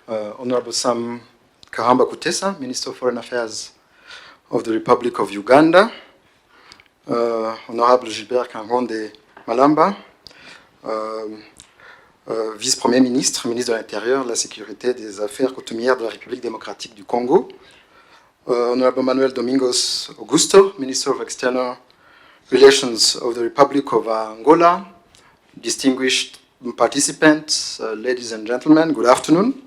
Honorable Sam Kahamba Kutesa, Minister of Foreign Affairs of the Republic of Uganda, Honorable Gilbert Kangonde Malamba, Vice-Premier Ministre, Ministre de l'Intérieur, de la Sécurité et des Affaires coutumières de la République démocratique du Congo, Honorable Manuel Domingos Augusto, Minister of External Relations of the Republic of Angola, distinguished participants, ladies and gentlemen, good afternoon.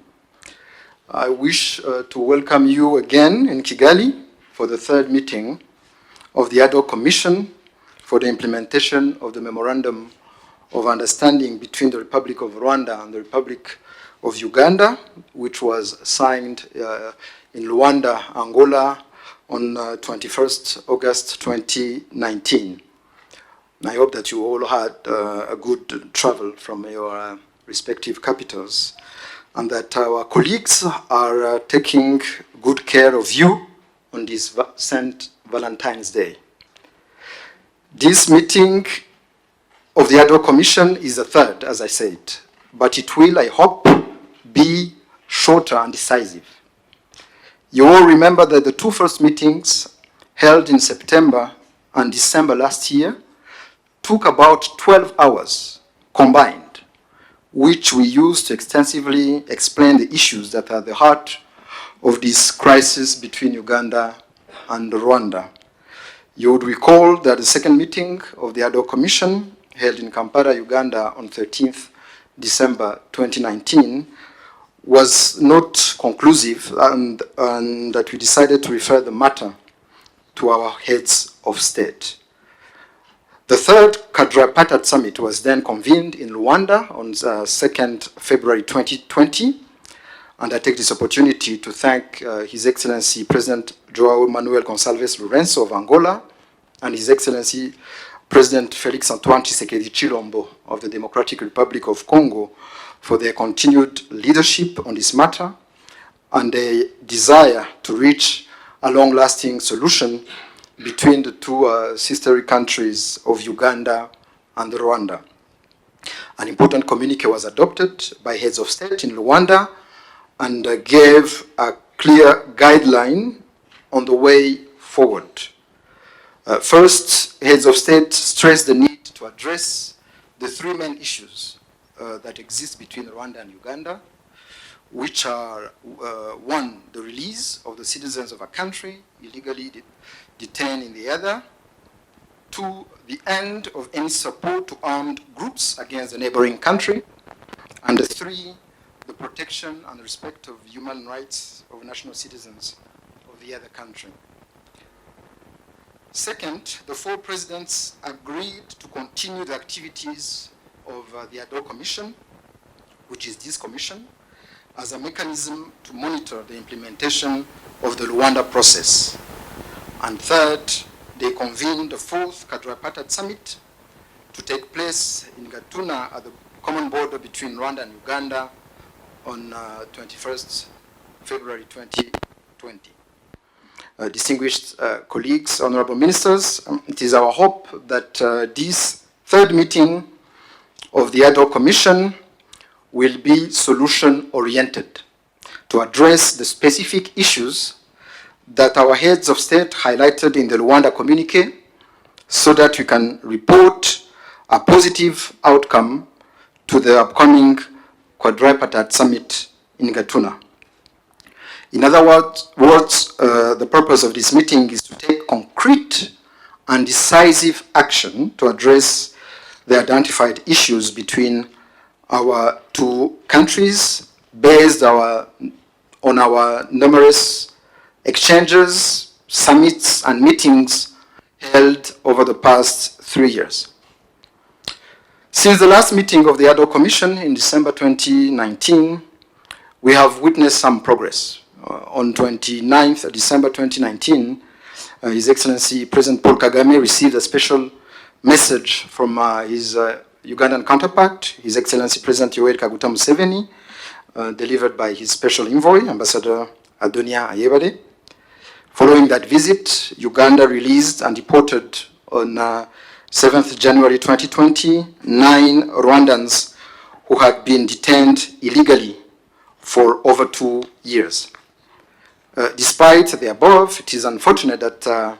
I wish to welcome you again in Kigali for the third meeting of the Ad Hoc Commission for the implementation of the Memorandum of Understanding between the Republic of Rwanda and the Republic of Uganda, which was signed in Luanda, Angola, on 21st August 2019. I hope that you all had a good travel from your respective capitals, and that our colleagues are taking good care of you on this St. Valentine's Day. This meeting of the Ad Hoc Commission is the third, as I said, but it will, I hope, be shorter and decisive. You all remember that the two first meetings held in September and December last year took about 12 hours combined, which we used to extensively explain the issues that are at the heart of this crisis between Uganda and Rwanda. You would recall that the second meeting of the Ad Hoc Commission held in Kampala, Uganda on 13th December 2019 was not conclusive, and that we decided to refer the matter to our heads of state. The third quadripartite summit was then convened in Luanda on 2nd February 2020, and I take this opportunity to thank His Excellency President João Manuel Gonçalves Lourenço of Angola and His Excellency President Felix Antoine Tshisekedi Chilombo of the Democratic Republic of Congo for their continued leadership on this matter and their desire to reach a long-lasting solution between the two sister countries of Uganda and Rwanda. An important communique was adopted by heads of state in Rwanda and gave a clear guideline on the way forward. First, heads of state stressed the need to address the three main issues that exist between Rwanda and Uganda, which are, one, the release of the citizens of a country illegally detained in the other; two, the end of any support to armed groups against the neighboring country; and three, the protection and respect of human rights of national citizens of the other country. Second, the four presidents agreed to continue the activities of the Ad Hoc Commission, which is this commission, as a mechanism to monitor the implementation of the Luanda process. And third, they convened the fourth quadripartite summit to take place in Gatuna at the common border between Rwanda and Uganda on 21st February 2020. Distinguished colleagues, honorable ministers, it is our hope that this third meeting of the Ad Hoc Commission will be solution-oriented to address the specific issues that our heads of state highlighted in the Luanda communique, so that we can report a positive outcome to the upcoming quadripartite summit in Gatuna. In other words, the purpose of this meeting is to take concrete and decisive action to address the identified issues between our two countries, based on our numerous exchanges, summits, and meetings held over the past 3 years. Since the last meeting of the Ad Hoc Commission in December 2019, we have witnessed some progress. On 29th December 2019, His Excellency President Paul Kagame received a special message from his Ugandan counterpart, His Excellency President Yoweri Kaguta Museveni, delivered by his special envoy, Ambassador Adonia Ayebade. Following that visit, Uganda released and deported on 7th January 2020, 9 Rwandans who had been detained illegally for over 2 years. Despite the above, it is unfortunate that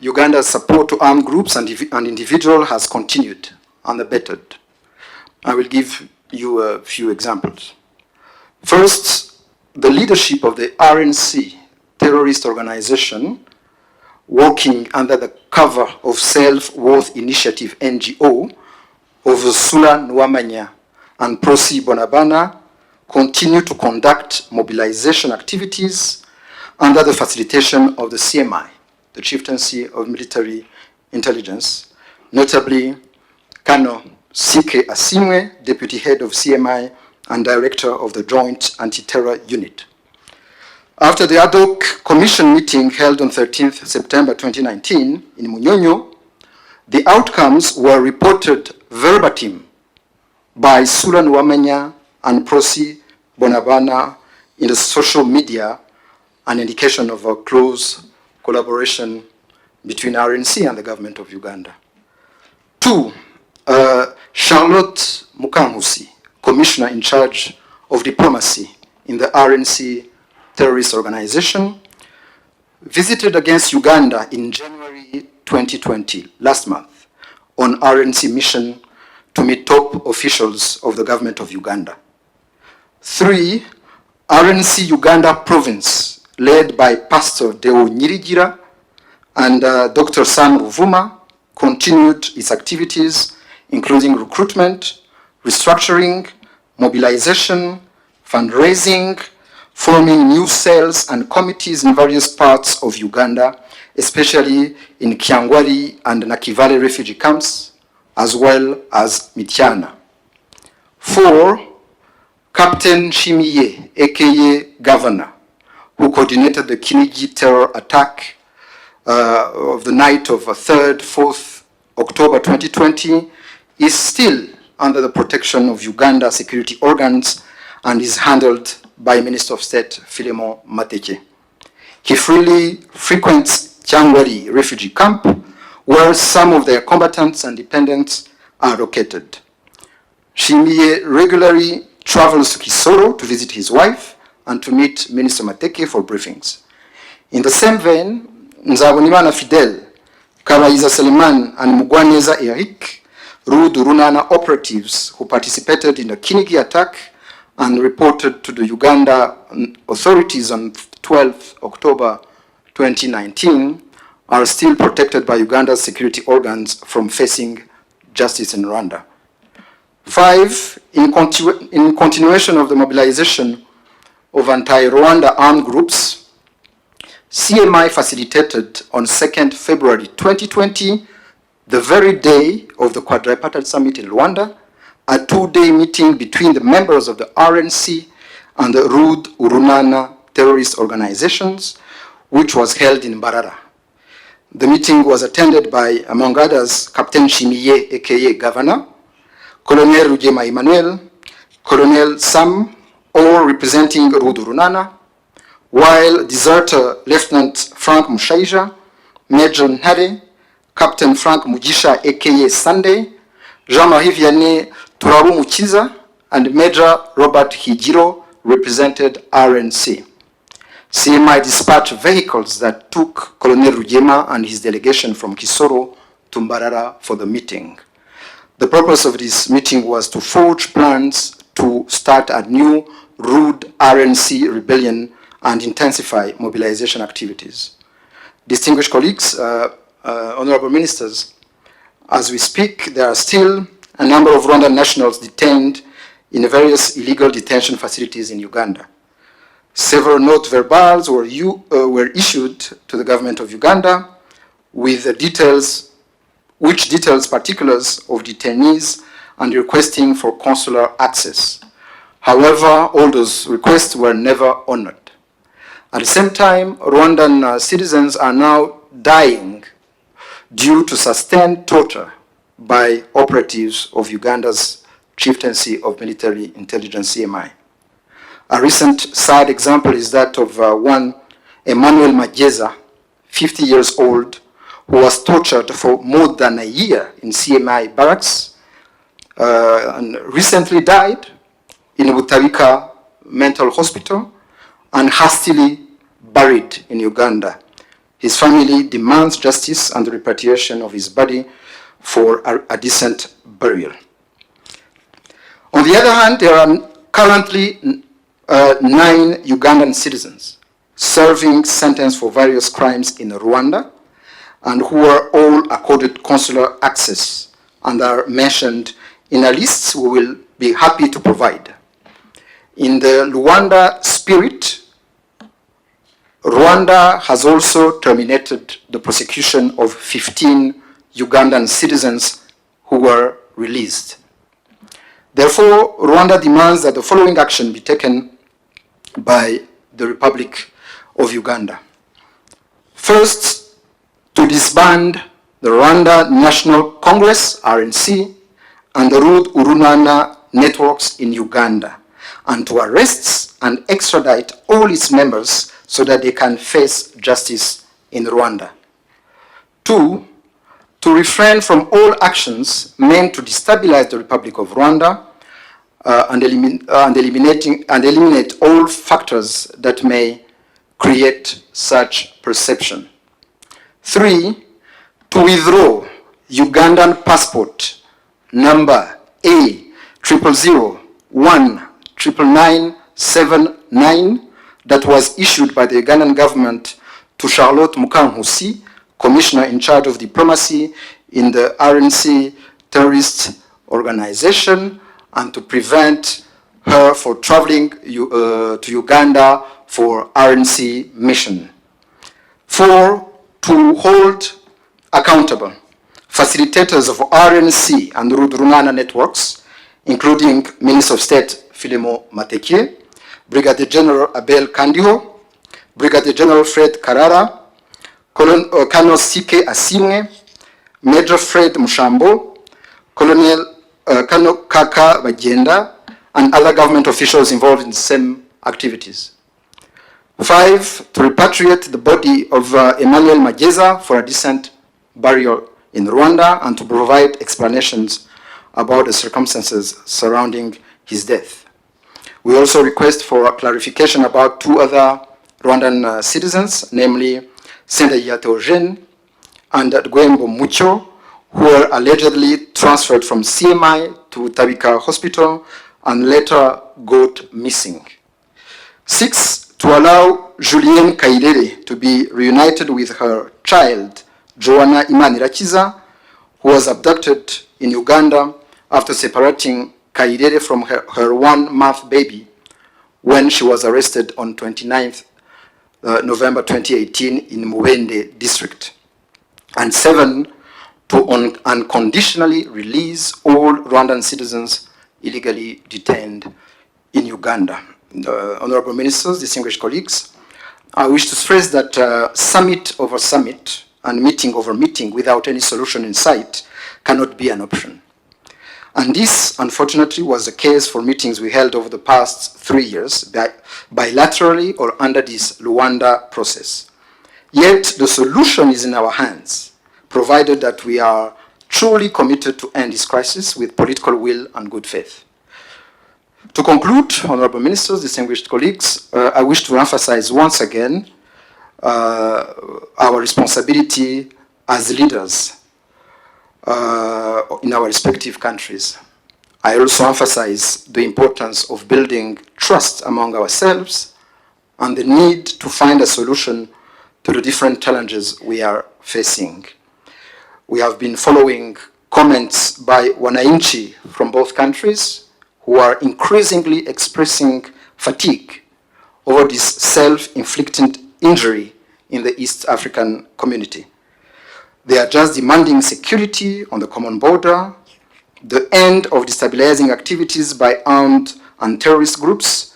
Uganda's support to armed groups and individuals has continued unabated. I will give you a few examples. First, the leadership of the RNC terrorist organization working under the cover of Self-Worth Initiative NGO of Sula Nwamanya and Prosi Bonabana continue to conduct mobilization activities under the facilitation of the CMI, the Chieftaincy of Military Intelligence, notably Kano Sike Asimwe, Deputy Head of CMI and Director of the Joint Anti-Terror Unit. After the Ad Hoc Commission meeting held on 13th September 2019 in Munyonyo, the outcomes were reported verbatim by Sula Nwamanya and Prosi Bonabana in the social media, an indication of a close collaboration between RNC and the government of Uganda. 2, Charlotte Mukangusi, Commissioner in charge of diplomacy in the RNC terrorist organization, visited against Uganda in January 2020, last month, on RNC mission to meet top officials of the government of Uganda. 3, RNC Uganda province, led by Pastor Nduhungirehe and Dr. Sam Ruvuma, continued its activities, including recruitment, restructuring, mobilization, fundraising, forming new cells and committees in various parts of Uganda, especially in Kyangwali and Nakivale refugee camps, as well as Mityana. 4, Captain Shimiye, aka Governor, who coordinated the Kinigi terror attack of the night of 3rd, 4th October 2020, is still under the protection of Uganda security organs and is handled by Minister of State Philemon Mateke. He freely frequents Kyangwali refugee camp, where some of their combatants and dependents are located. Shimiye regularly travels to Kisoro to visit his wife and to meet Minister Mateke for briefings. In the same vein, Nzabonimana Fidel, Kabayiza Seleman, and Mugwaneza Eric, Runana operatives who participated in the Kinigi attack and reported to the Uganda authorities on 12 October 2019, are still protected by Uganda's security organs from facing justice in Rwanda. 5, in continuation of the mobilization of anti-Rwanda armed groups, CMI facilitated on 2nd February 2020, the very day of the quadripartite summit in Luanda, a 2-day meeting between the members of the RNC and the Rud Urunana terrorist organizations, which was held in Mbarara. The meeting was attended by, among others, Captain Shimiye, aka Governor, Colonel Rugema Emmanuel, Colonel Sam, all representing Rud Urunana, while deserter Lieutenant Frank Mushaija, Major Nhare, Captain Frank Mugisha, aka Sunday, Jean-Marie Vianney Turabumukiza, and Major Robert Higiro represented RNC. CMI dispatched vehicles that took Colonel Rugema and his delegation from Kisoro to Mbarara for the meeting. The purpose of this meeting was to forge plans to start a new rude RNC rebellion and intensify mobilization activities. Distinguished colleagues, honorable ministers, as we speak, there are still a number of Rwandan nationals detained in various illegal detention facilities in Uganda. Several note verbals were issued to the government of Uganda with the details particulars of detainees and requesting for consular access. However, all those requests were never honored. At the same time, Rwandan citizens are now dying due to sustained torture by operatives of Uganda's Chieftaincy of Military Intelligence, CMI. A recent sad example is that of one Emmanuel Mageza, 50 years old, who was tortured for more than a year in CMI barracks and recently died in Butabika mental hospital and hastily buried in Uganda. His family demands justice and the repatriation of his body for a decent burial. On the other hand, there are currently 9 Ugandan citizens serving sentence for various crimes in Rwanda and who are all accorded consular access and are mentioned in a list we will be happy to provide. In the Luanda spirit, Rwanda has also terminated the prosecution of 15 Ugandan citizens who were released. Therefore, Rwanda demands that the following action be taken by the Republic of Uganda. First, to disband the Rwanda National Congress, RNC, and the Rwanda networks in Uganda, and to arrest and extradite all its members so that they can face justice in Rwanda. 2, to refrain from all actions meant to destabilize the Republic of Rwanda and eliminate all factors that may create such perception. 3, to withdraw Ugandan passport number A00199979 that was issued by the Ugandan government to Charlotte Mukankusi, Commissioner in charge of diplomacy in the RNC terrorist organization, and to prevent her from traveling to Uganda for RNC mission. 4, to hold accountable facilitators of RNC and Rwanda networks, including Minister of State Filemo Matekie, Brigadier General Abel Kandiho, Brigadier General Fred Karara, Colonel Sike Asimwe, Major Fred Mushambo, Colonel Kaka Bagenda, and other government officials involved in the same activities. 5, to repatriate the body of Emmanuel Mageza for a decent burial in Rwanda and to provide explanations about the circumstances surrounding his death. We also request for a clarification about 2 other Rwandan citizens, namely Sendaya Theogene and Gwembo Mucho, who were allegedly transferred from CMI to Tabika Hospital and later got missing. 6, to allow Julienne Kairere to be reunited with her child, Joanna Imanirakiza, who was abducted in Uganda after separating Kairere from her 1-month baby when she was arrested on 29th November 2018 in Muwende district. And 7, to unconditionally release all Rwandan citizens illegally detained in Uganda. Honorable Ministers, distinguished colleagues, I wish to stress that summit over summit and meeting over meeting without any solution in sight cannot be an option. And this, unfortunately, was the case for meetings we held over the past 3 years, bilaterally or under this Luanda process. Yet the solution is in our hands, provided that we are truly committed to end this crisis with political will and good faith. To conclude, Honorable Ministers, distinguished colleagues, I wish to emphasize once again our responsibility as leaders in our respective countries. I also emphasize the importance of building trust among ourselves and the need to find a solution to the different challenges we are facing. We have been following comments by wananchi from both countries who are increasingly expressing fatigue over this self-inflicted injury in the East African community. They are just demanding security on the common border, the end of destabilizing activities by armed and terrorist groups,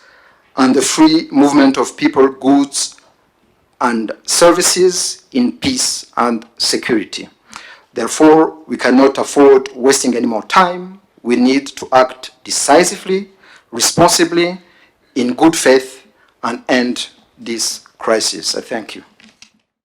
and the free movement of people, goods, and services in peace and security. Therefore, we cannot afford wasting any more time. We need to act decisively, responsibly, in good faith, and end this crisis. I thank you.